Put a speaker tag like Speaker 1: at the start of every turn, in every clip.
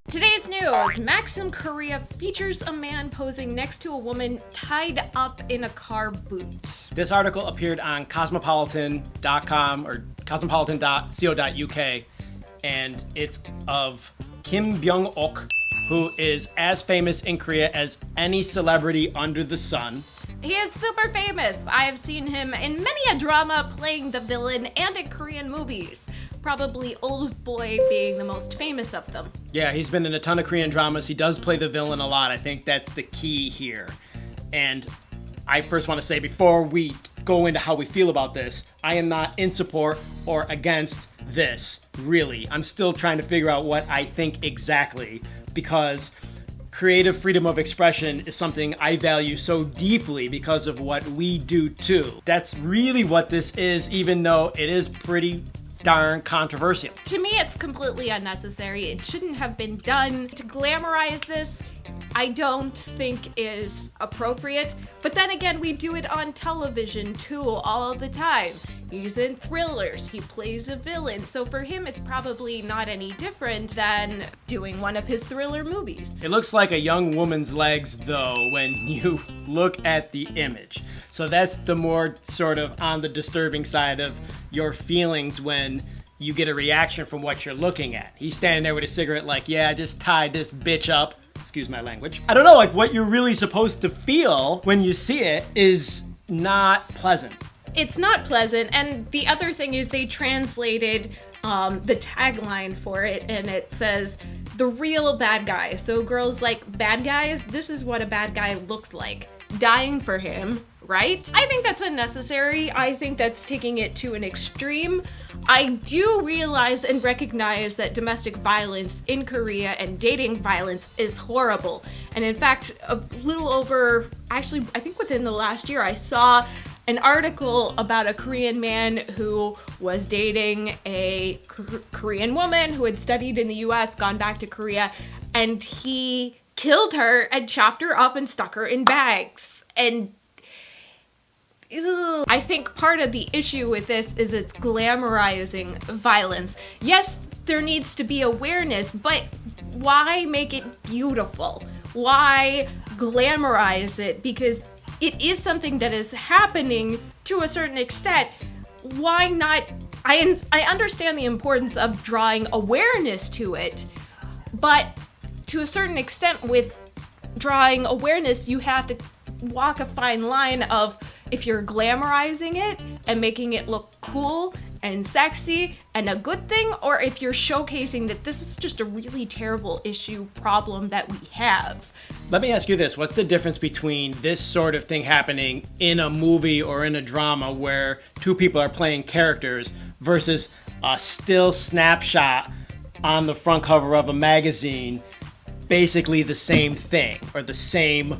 Speaker 1: Today's news, Maxim, Korea features a man posing next to a woman tied up in a car boot.
Speaker 2: This article appeared on cosmopolitan.com or cosmopolitan.co.uk, and it's of Kim Byung-ok, who is as famous in Korea as any celebrity under the sun.
Speaker 1: He is super famous. I have seen him in many a drama playing the villain and in Korean movies. Probably Old Boy being the most famous of them.
Speaker 2: Yeah, he's been in a ton of Korean dramas. He does play the villain a lot. I think that's the key here. And I first want to say, before we go into how we feel about this, I am not in support or against this, really. I'm still trying to figure out what I think exactly, because creative freedom of expression is something I value so deeply because of what we do too. That's really what this is, even though it is pretty darn controversial.
Speaker 1: To me, it's completely unnecessary. It shouldn't have been done. To glamorize this, I don't think is appropriate. But then again, we do it on television too all the time. He's in thrillers, he plays a villain, so for him it's probably not any different than doing one of his thriller movies.
Speaker 2: It looks like a young woman's legs though when you look at the image. So that's the more sort of on the disturbing side of your feelings when you get a reaction from what you're looking at. He's standing there with a cigarette like, yeah, I just tied this bitch up. Excuse my language. I don't know, like what you're really supposed to feel when you see it is not pleasant.
Speaker 1: It's not pleasant, and the other thing is they translated the tagline for it, and it says, the real bad guy. So girls like bad guys, this is what a bad guy looks like. Dying for him, right? I think that's unnecessary. I think that's taking it to an extreme. I do realize and recognize that domestic violence in Korea and dating violence is horrible. And in fact, a little over, actually, I think within the last year, I saw an article about a Korean man who was dating a Korean woman who had studied in the US, gone back to Korea, and he killed her and chopped her up and stuck her in bags. And ew. I think part of the issue with this is it's glamorizing violence. Yes, there needs to be awareness, but why make it beautiful? Why glamorize it? Because it is something that is happening to a certain extent. Why not? I understand the importance of drawing awareness to it, but to a certain extent with drawing awareness, you have to walk a fine line of if you're glamorizing it and making it look cool and sexy and a good thing, or if you're showcasing that this is just a really terrible problem that we have.
Speaker 2: Let me ask you this. What's the difference between this sort of thing happening in a movie or in a drama where two people are playing characters versus a still snapshot on the front cover of a magazine, basically the same thing or the same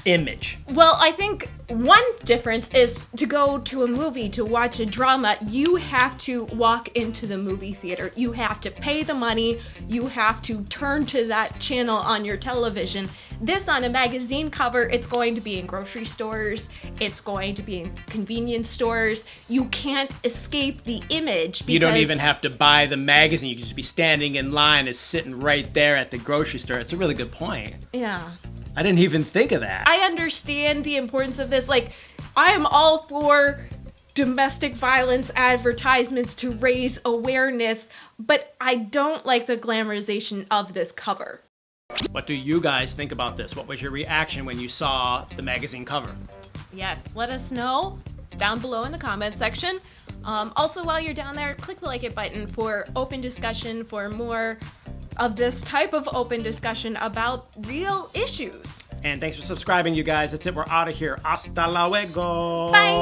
Speaker 2: image?
Speaker 1: Well, I think one difference is to go to a movie, to watch a drama, you have to walk into the movie theater. You have to pay the money. You have to turn to that channel on your television. This on a magazine cover, it's going to be in grocery stores. It's going to be in convenience stores. You can't escape the image because
Speaker 2: you don't even have to buy the magazine. You can just be standing in line. It's sitting right there at the grocery store. It's a really good point.
Speaker 1: Yeah.
Speaker 2: I didn't even think of that.
Speaker 1: I understand the importance of this. Like, I am all for domestic violence advertisements to raise awareness, but I don't like the glamorization of this cover.
Speaker 2: What do you guys think about this? What was your reaction when you saw the magazine cover?
Speaker 1: Yes, let us know down below in the comments section. Also, while you're down there, click the like it button for open discussion, for more of this type of open discussion about real issues.
Speaker 2: And thanks for subscribing, you guys. That's it. We're out of here. Hasta luego.
Speaker 1: Bye.